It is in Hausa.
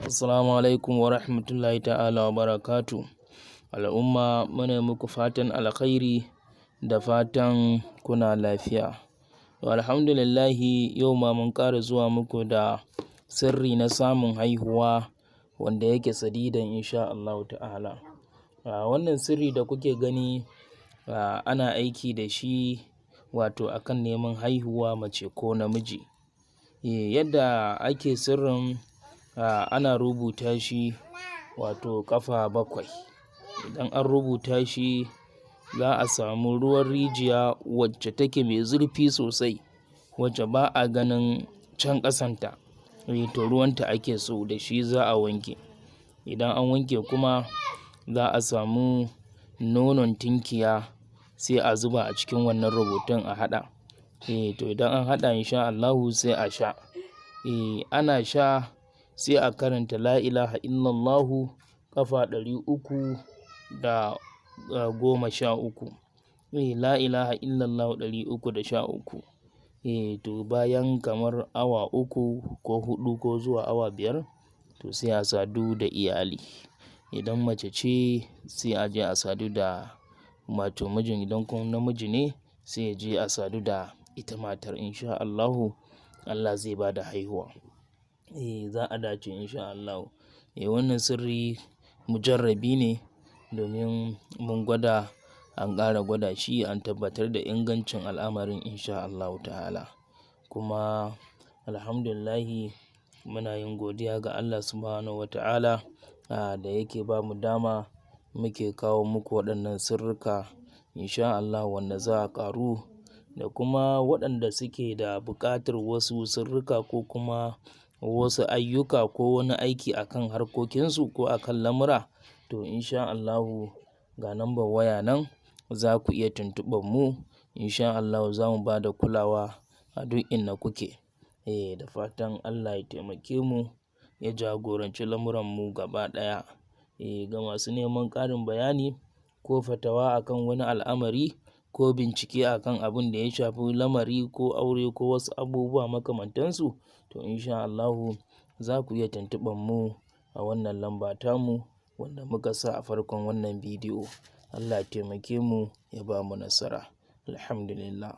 Assalamu alaikum wa rahmatullahi ta'ala wa barakatu. Al'umma muna muku fatan alkhairi da fatan kuna lafiya. Alhamdulillahi yau ma mun ƙara zuwa muku da sirri na samun haihuwa wanda yake sadidan insha Allah ta'ala. Wannan sirri da kuke gani ana aiki da shi wato akan neman haihuwa mace ko namiji. Yadda ake sirrin ana rubuta shi wato ƙafa 7. Idan an rubuta shi za a samu ruwan rijiya wacce take mai zurfi sosai, wacce ba a ganin can ƙasanta, to ruwanta ake so da shi za a wanke. Idan an wanke kuma za a samu nonon tinkiya sai a zuba a cikin wannan rubutun a haɗa. To idan an haɗa insha Allahu sai a sha. Ana sha sai a karanta la ilaha illallahu ƙafa 313. La ilaha illallahu 313. To bayan kamar awa 3 ko 4 ko zuwa awa 5 to sai a sadu da iyali. Idan mace ce sai a je a sadu da wato mijin, idan kuma namiji ne sai ya je a sadu da ita matar insha Allahu Allah zai ba da haihuwa. Za a dace insha Allahu. Wannan sirri mujarrabi ne domin mun gwada, an ƙara gwada shi, an tabbatar da ingancin al'amarin insha Allahu ta'ala. Kuma alhamdulillahi muna yin godiya ga Allah subhanahu wa ta'ala da yake ba mu dama muke kawo muku waɗannan sirrika insha Allah, wanda za a ƙaru da kuma waɗanda suke da buƙatar wasu sirrika ko kuma wasu ayyuka ko wani aiki akan harkokinsu ko akan lamura, to insha Allahu ga lambar waya nan za ku iya tuntuɓar mu insha Allahu za mu ba da kulawa a duk inda kuke. Da fatan Allah ya taimake mu ya jagoranci lamuranmu gaba ɗaya. Ga masu neman ƙarin bayani ko fatawa akan wani al'amari ko bincike akan abin da ya shafi lamari ko aure ko wasu abubuwa makamantansu, to insha Allahu za ku iya tuntuɓar mu a wannan lamba tamu wanda muka sa a farkon wannan bidiyo. Allah ya taimake mu ya ba mu nasara. Alhamdulillah.